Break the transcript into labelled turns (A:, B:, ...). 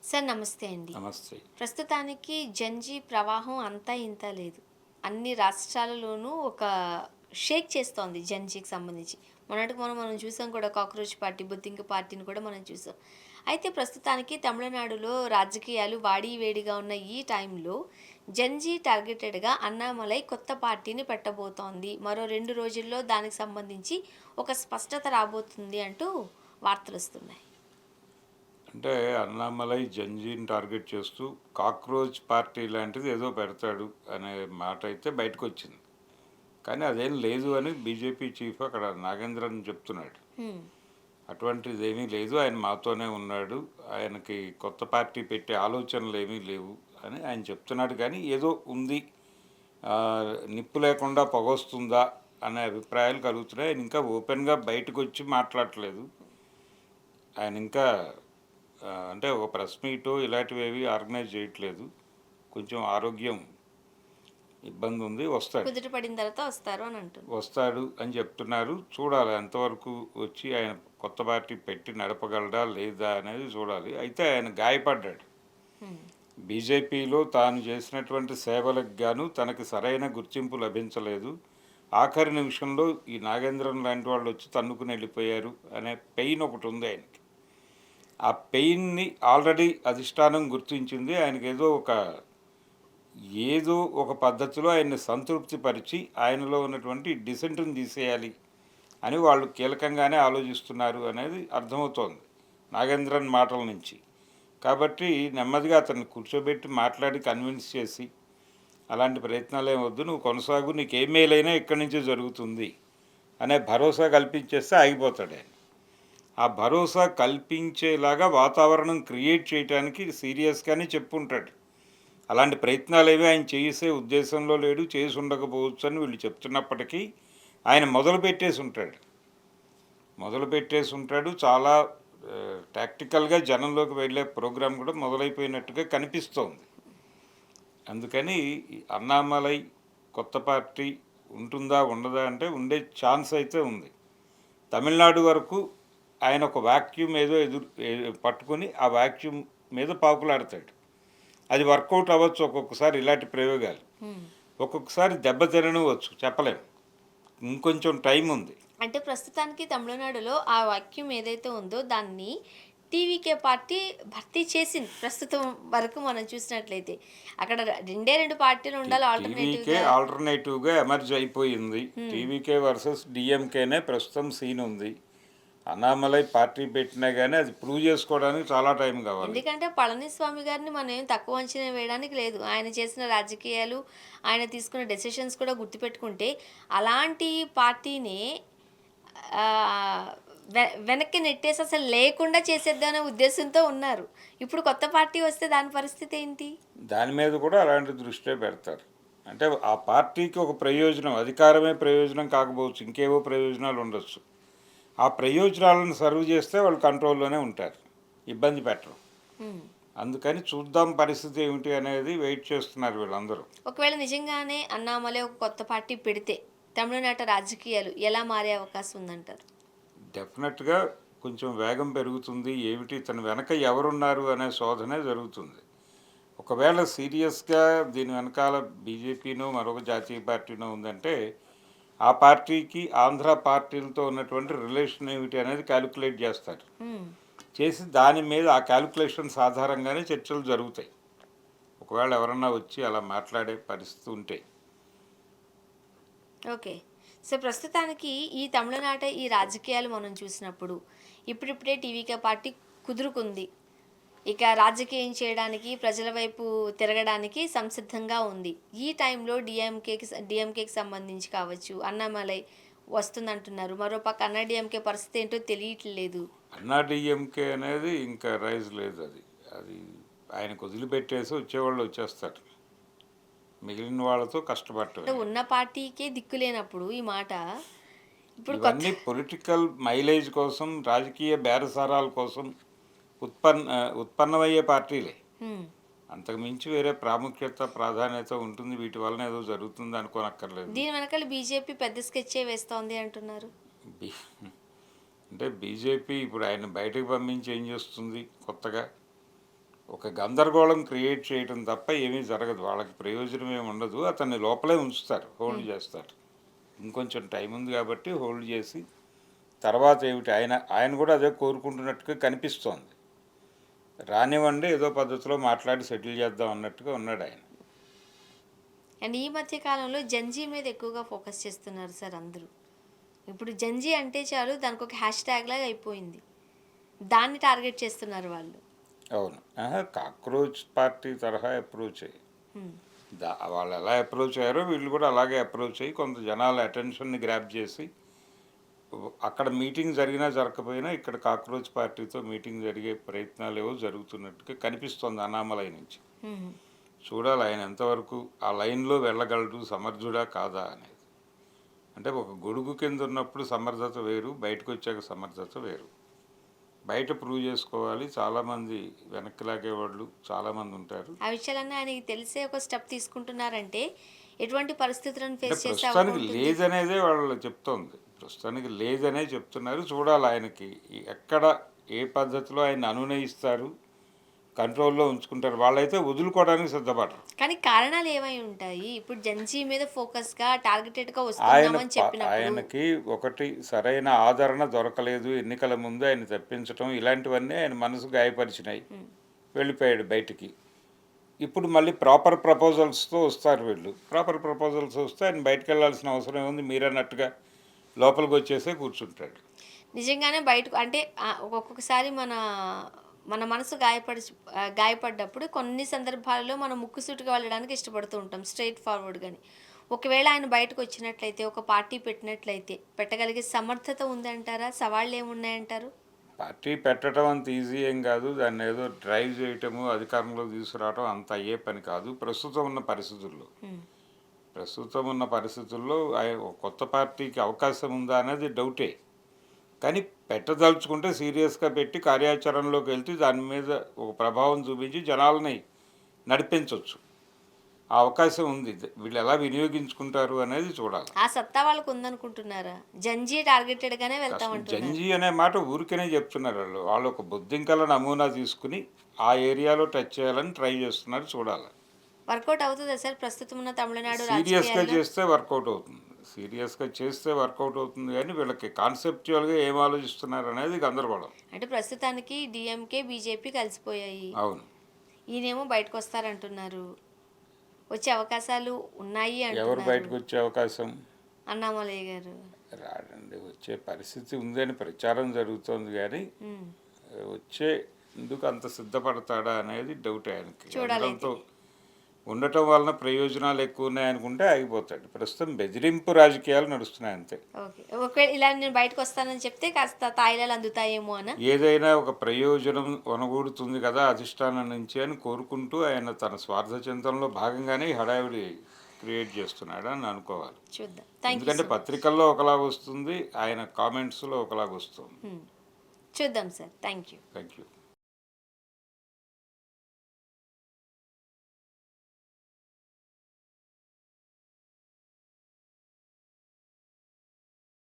A: Sir నమస్తే అండి.
B: నమస్తే.
A: ప్రస్తుతానికి జంజీ ప్రవాహం అంతా ఇంతా లేదు. అన్ని రాష్ట్రాలలోనూ ఒక షేక్ చేస్తోంది జంజీకి సంబంధించి. మొన్నటికి మనం చూసాం కూడా కాక్రోచ్ పార్టీ, బొద్దింక పార్టీని కూడా మనం చూసాం. అయితే ప్రస్తుతానికి తమిళనాడులో రాజకీయాలు వాడి వేడిగా ఉన్న ఈ టైంలో జంజీ టార్గెటెడ్‌గా అన్నామలై కొత్త పార్టీని పెట్టబోతోంది. మరో 2 రోజుల్లో దానికి సంబంధించి ఒక స్పష్టత రాబోతుంది అంటూ వార్తలొస్తున్నాయి.
B: అంటే అన్నామలై జంజీని టార్గెట్ చేస్తూ కాక్రోచ్ పార్టీ లాంటిది ఏదో పెడతాడు అనే మాట అయితే బయటకొచ్చింది. కానీ అదేం లేదు అని బీజేపీ చీఫ్ అక్కడ నాగేంద్రన్ చెప్తున్నాడు.
A: హ్మ్.
B: అటువంటిదేమీ లేదు, ఆయన మాతోనే ఉన్నాడు, ఆయనకి కొత్త పార్టీ పెట్టే ఆలోచనలు ఏమీ లేవు అని ఆయన చెప్తున్నాడు. కానీ ఏదో ఉంది, ఆ, నిప్పు లేకుండా పొగొస్తుందా అనే అభిప్రాయాలు కలుగుతున్నాయి. ఆయన ఇంకా ఓపెన్గా బయటకు వచ్చి మాట్లాడట్లేదు. ఆయన ఇంకా అంటే ఒక ప్రెస్ మీటు ఇలాంటివి ఏవి ఆర్గనైజ్ చేయట్లేదు. కొంచెం ఆరోగ్యం ఇబ్బంది ఉంది, వస్తాడు
A: కుదుట పడిన తర్వాత వస్తారు అని అంటున్నారు.
B: వస్తాడు అని చెప్తున్నారు. చూడాలి ఎంతవరకు వచ్చి ఆయన కొత్త పార్టీ పెట్టి నడపగలడా లేదా అనేది చూడాలి. అయితే ఆయన గాయపడ్డాడు.
A: హ్మ్.
B: బీజేపీలో తాను చేసినటువంటి సేవలకు గాను తనకి సరైన గుర్తింపు లభించలేదు. ఆఖరి నిమిషంలో ఈ నాగేంద్రన్ లాంటి వాళ్ళు వచ్చి తన్నుకుని వెళ్ళిపోయారు అనే పెయిన్ ఒకటి ఉంది ఆయనకి. ఆ పెయిన్ని ఆల్రెడీ అధిష్టానం గుర్తించింది. ఆయనకి ఏదో ఒక పద్ధతిలో ఆయన్ని సంతృప్తిపరిచి ఆయనలో ఉన్నటువంటి డిసెంట్ని తీసేయాలి అని వాళ్ళు కీలకంగానే ఆలోచిస్తున్నారు అనేది అర్థమవుతోంది నాగేంద్రన్ మాటల నుంచి. కాబట్టి నెమ్మదిగా అతన్ని కూర్చోబెట్టి మాట్లాడి కన్విన్స్ చేసి అలాంటి ప్రయత్నాలు ఏమొద్దు, నువ్వు కొనసాగు, నీకు ఏ మేలైనా ఇక్కడి నుంచే జరుగుతుంది అనే భరోసా కల్పించేస్తే ఆగిపోతాడు ఆయన. ఆ భరోసా కల్పించేలాగా వాతావరణం క్రియేట్ చేయడానికి సీరియస్గానే చెప్పుంటాడు. అలాంటి ప్రయత్నాలు ఏవి ఆయన చేసే ఉద్దేశంలో లేడు, చేసి ఉండకపోవచ్చు అని వీళ్ళు చెప్తున్నప్పటికీ ఆయన మొదలుపెట్టేసి ఉంటాడు. చాలా టాక్టికల్గా జనంలోకి వెళ్ళే ప్రోగ్రాం కూడా మొదలైపోయినట్టుగా కనిపిస్తోంది. అందుకని అన్నామలై కొత్త పార్టీ ఉంటుందా ఉండదా అంటే ఉండే ఛాన్స్ అయితే ఉంది. తమిళనాడు వరకు ఆయన ఒక వాక్యూమ్ ఏదో పట్టుకొని ఆ వాక్యూమ్ మీద పాకులాడతాడు. అది వర్కౌట్ అవ్వచ్చు ఒక్కొక్కసారి ఇలాంటి ప్రయోగాలు,
A: హ్మ్.
B: ఒక్కొక్కసారి దెబ్బ తినవచ్చు, చెప్పలేము. ఇంకొంచెం టైం ఉంది.
A: అంటే ప్రస్తుతానికి తమిళనాడులో ఆ వాక్యూమ్ ఏదైతే ఉందో దాన్ని టీవీకే పార్టీ భర్తీ చేసింది. ప్రస్తుతం వరకు మనం చూసినట్లయితే. అక్కడ రెండే 2 పార్టీలు ఉండాలి
B: టీవీకే
A: ఆల్టర్‌నేటివ్‌గా.
B: ఆల్టర్నేటివ్గా ఎమర్జ్ అయిపోయింది.
A: హ్మ్.
B: టీవీకే వర్సెస్ డిఎంకేనే ప్రస్తుతం సీన్ ఉంది. అన్నామలై పార్టీ పెట్టినా కానీ అది ప్రూవ్ చేసుకోవడానికి చాలా టైం కావాలి.
A: ఎందుకంటే పళనిస్వామి గారిని మనం ఏం తక్కువ అంచనా వేయడానికి లేదు. ఆయన చేసిన రాజకీయాలు, ఆయన తీసుకున్న డెసిషన్స్ కూడా గుర్తుపెట్టుకుంటే అలాంటి పార్టీని ఆహ్, వెనక్కి నెట్టేసి అసలు లేకుండా చేసేద్దామనే ఉద్దేశంతో ఉన్నారు. ఇప్పుడు కొత్త పార్టీ వస్తే దాని పరిస్థితి ఏంటి?
B: దాని మీద కూడా అలాంటి దృష్టే పెడతారు. అంటే ఆ పార్టీకి ఒక ప్రయోజనం, అధికారమే ప్రయోజనం కాకపోవచ్చు, ఇంకేవో ప్రయోజనాలు ఉండొచ్చు. ఆ ప్రయోజనాలను సర్వ్ చేస్తే వాళ్ళు కంట్రోల్లోనే ఉంటారు, ఇబ్బంది పెట్టరు.
A: హ్మ్.
B: అందుకని చూద్దాం పరిస్థితి ఏమిటి అనేది వెయిట్ చేస్తున్నారు వీళ్ళందరూ.
A: ఒకవేళ నిజంగానే అన్నామలై ఒక కొత్త పార్టీ పెడితే తమిళనాట రాజకీయాలు ఎలా మారే అవకాశం ఉందంటారు?
B: డెఫినెట్గా కొంచెం వేగం పెరుగుతుంది. ఏమిటి తన వెనక ఎవరున్నారు అనే శోధనే జరుగుతుంది. ఒకవేళ సీరియస్గా దీని వెనకాల బీజేపీనో మరొక జాతీయ పార్టీనో ఉందంటే ఆ పార్టీకి ఆంధ్ర పార్టీలతో ఉన్నటువంటి రిలేషన్ ఏమిటి అనేది క్యాలిక్యులేట్ చేస్తారు.
A: హ్మ్.
B: చేసి దాని మీద ఆ క్యాలిక్యులేషన్స్ ఆధారంగానే చర్చలు జరుగుతాయి. ఒకవేళ ఎవరన్నా వచ్చి అలా మాట్లాడే పరిస్థితి ఉంటే.
A: ఓకే. సో, ప్రస్తుతానికి ఈ తమిళనాట ఈ రాజకీయాలు మనం చూసినప్పుడు ఇప్పుడిప్పుడే టీవీకే పార్టీ కుదురుకుంది. ఇక రాజకీయం చేయడానికి, ప్రజల వైపు తిరగడానికి సంసిద్ధంగా ఉంది. ఈ టైంలో డీఎంకేకి సంబంధించి కావచ్చు, అన్నామలై వస్తుందంటున్నారు. మరోపక్క అన్నా డీఎంకే పరిస్థితి ఏంటో తెలియట్లేదు.
B: అన్నా డిఎంకే అనేది ఇంకా రైజ్ లేదు. అది అది ఆయనకు వదిలిపెట్టేసి వచ్చేవాళ్ళు వచ్చేస్తారు, మిగిలిన వాళ్ళతో
A: అంటే
B: కష్టపడటమే.
A: ఉన్న పార్టీకే దిక్కు లేనప్పుడు ఈ మాట ఇప్పుడు కొత్త.
B: ఇవన్నీ పొలిటికల్ మైలేజ్ కోసం, రాజకీయ బేరసారాల కోసం ఉత్పన్నమయ్యే పార్టీలే.
A: హ్మ్.
B: అంతకు మించి వేరే ప్రాముఖ్యత ప్రాధాన్యత ఉంటుంది వీటి వలన ఏదో జరుగుతుంది అనుకోనక్కర్లేదు.
A: దీని వెనకాల బీజేపీ పెద్ద స్కెచ్చే వేస్తోంది అంటున్నారు.
B: బి అంటే బీజేపీ ఇప్పుడు ఆయన బయటకు పంపించి ఏం చేస్తుంది కొత్తగా? ఒక గందరగోళం క్రియేట్ చేయడం తప్ప ఏమీ జరగదు. వాళ్ళకి ప్రయోజనం ఏమి ఉండదు. అతన్ని లోపలే ఉంచుతారు, హోల్డ్ చేస్తారు. ఇంకొంచెం టైం ఉంది కాబట్టి హోల్డ్ చేసి తర్వాత ఏమిటి ఆయన ఆయన కూడా అదే కోరుకుంటున్నట్టుగా కనిపిస్తోంది. రానివ్వండి, ఏదో పద్ధతిలో మాట్లాడి సెటిల్ చేద్దాం అన్నట్టుగా ఉన్నాడు ఆయన.
A: అండ్ ఈ మధ్య కాలంలో జంజీ మీద ఎక్కువగా ఫోకస్ చేస్తున్నారు సార్ అందరూ. ఇప్పుడు జంజీ అంటే చాలు దానికి ఒక హ్యాష్ ట్యాగ్ లాగా అయిపోయింది. దాన్ని టార్గెట్ చేస్తున్నారు వాళ్ళు.
B: అవును. కాక్రోచ్ పార్టీ తరహా అప్రోచ్ అయ్యి
A: హ్మ్.
B: వాళ్ళు ఎలా అప్రోచ్ అయ్యారో వీళ్ళు కూడా అలాగే అప్రోచ్ అయ్యి కొంత జనాల అటెన్షన్ని గ్రాప్ చేసి అక్కడ మీటింగ్ జరిగినా జరగకపోయినా ఇక్కడ కాక్రోచ్ పార్టీతో మీటింగ్ జరిగే ప్రయత్నాలు ఏవో జరుగుతున్నట్టుగా కనిపిస్తోంది అన్నామలై నుంచి.
A: హ్మ్.
B: చూడాలి ఆయన ఎంతవరకు ఆ లైన్లో వెళ్ళగలడు, సమర్థుడా కాదా అనేది. అంటే ఒక గొడుగు కింద ఉన్నప్పుడు సమర్థత వేరు, బయటకు వచ్చాక సమర్థత వేరు. బయట ప్రూవ్ చేసుకోవాలి. చాలామంది వెనక్కి లాగేవాళ్ళు చాలామంది ఉంటారు.
A: ఆ విషయాలన్నీ ఆయనకి తెలిసే ఒక స్టెప్ తీసుకుంటున్నారంటే ఎటువంటి పరిస్థితులను
B: అంటే
A: ఫేస్ చేసే
B: ప్రస్తుతానికి
A: అవకాశం ఉంటుంది.
B: లేదనేదే వాళ్ళు చెప్తోంది. ప్రస్తుతానికి లేదనే చెప్తున్నారు. చూడాలి ఆయనకి ఎక్కడ ఏ పద్ధతిలో ఆయన అనునయిస్తారు, కంట్రోల్లో ఉంచుకుంటారు. వాళ్ళైతే వదులుకోవడానికి సిద్ధపడరు.
A: కానీ కారణాలు ఏమై ఉంటాయి? ఇప్పుడు జంజీ మీద ఫోకస్‌గా టార్గెటెడ్‌గా
B: ఆయన
A: వస్తున్నామని చెప్పినప్పుడు
B: ఆయనకి ఒకటి సరైన ఆదరణ దొరకలేదు. ఎన్నికల ముందు ఆయన తప్పించటం ఇలాంటివన్నీ ఆయన మనసు గాయపరిచినాయి. వెళ్ళిపోయాడు బయటికి. ఇప్పుడు మళ్ళీ ప్రాపర్ ప్రపోజల్స్తో వస్తారు వీళ్ళు. ప్రాపర్ ప్రపోజల్స్ వస్తే ఆయన బయటకు వెళ్ళాల్సిన అవసరం ఏముంది, మీరన్నట్టుగా లోపలికి వచ్చేసే కూర్చుంటాడు.
A: నిజంగానే బయటకు అంటే ఒక్కొక్కసారి మన మన మనసు గాయపడ్డప్పుడు కొన్ని సందర్భాలలో మనం ముక్కుసూటిగా వెళ్ళడానికి ఇష్టపడుతూ ఉంటాం. స్ట్రెయిట్ ఫార్వర్డ్‌గాని. ఒకవేళ ఆయన బయటకు వచ్చినట్లయితే, ఒక పార్టీ పెట్టినట్లయితే పెట్టగలిగే సమర్థత ఉందంటారా? సవాళ్ళేమున్నాయంటారు?
B: పార్టీ పెట్టడం అంత ఈజీ ఏం కాదు. దాన్ని ఏదో డ్రైవ్ చేయటము, అధికారంలో తీసుకురావడం అంత అయ్యే పని కాదు ప్రస్తుతం ఉన్న పరిస్థితుల్లో.
A: హ్మ్.
B: ప్రస్తుతం ఉన్న పరిస్థితుల్లో ఒక కొత్త పార్టీకి అవకాశం ఉందా అనేది డౌటే. కానీ పెట్టదలుచుకుంటే సీరియస్గా పెట్టి కార్యాచరణలోకి వెళ్తే దాని మీద ఒక ప్రభావం చూపించి జనాలని నడిపించవచ్చు. ఆ అవకాశం ఉంది. వీళ్ళు ఎలా వినియోగించుకుంటారు అనేది చూడాలి.
A: ఆ సత్తా వాళ్ళకు ఉందనుకుంటున్నారా? జంజీ టార్గెటెడ్‌గానే
B: అసలు
A: వెళ్తామంటున్నారు.
B: జంజీ అనే మాట ఊరికనే చెప్తున్నారు వాళ్ళు. వాళ్ళు ఒక బొద్దింకల నమూనా తీసుకుని ఆ ఏరియాలో టచ్ చేయాలని ట్రై చేస్తున్నారు, చూడాలి.
A: వర్కౌట్ అవుతదా సార్? ప్రస్తుతం ఉన్న తమిళనాడు
B: సీరియస్గా
A: రాజకీయాల్లో?
B: చేస్తే వర్కౌట్ అవుతుంది. సీరియస్గా చేస్తే వర్కౌట్ అవుతుంది కానీ వీళ్ళకి కాన్సెప్చువల్గా ఏం ఆలోచిస్తున్నారు అనేది గందరగోళం.
A: అంటే ప్రస్తుతానికి డీఎంకే, బీజేపీ కలిసిపోయాయి.
B: అవును.
A: ఈయనేమో బయటకొస్తారంటున్నారు. వచ్చే అవకాశాలు ఉన్నాయి
B: ఎవరు
A: అంటున్నారు
B: బయటకు వచ్చే అవకాశం?
A: అన్నామలయ్య గారు.
B: రాడండి, వచ్చే పరిస్థితి ఉందని ప్రచారం జరుగుతోంది కానీ
A: హ్మ్.
B: వచ్చే ఎందుకు అంత సిద్ధపడతాడా అనేది డౌట్ ఆయనకి.
A: చూడాలైతే.
B: అందరితో ఉండటం వలన ప్రయోజనాలు ఎక్కువ ఉన్నాయనుకుంటే ఆగిపోతాడు. ప్రస్తుతం బెదిరింపు రాజకీయాలు నడుస్తున్నాయి అంతే.
A: ఓకే. ఒకవేళ ఇలా నేను బయటకొస్తానని చెప్తే కాస్త తాయిలాలు అందుతాయేమో అనా?
B: ఏదైనా ఒక ప్రయోజనం వనగూడుతుంది కదా అధిష్టానం నుంచి అని కోరుకుంటూ ఆయన తన స్వార్థ చింతనలో భాగంగానే ఈ హడావిడి క్రియేట్ చేస్తున్నాడు అని అనుకోవాలి.
A: చూద్దాం. థ్యాంక్ యూ
B: ఎందుకంటే
A: సో మచ్.
B: పత్రికల్లో ఒకలాగా వస్తుంది, ఆయన కామెంట్స్లో ఒకలాగా వస్తుంది.
A: చూద్దాం sir. Thank you.
B: Thank you.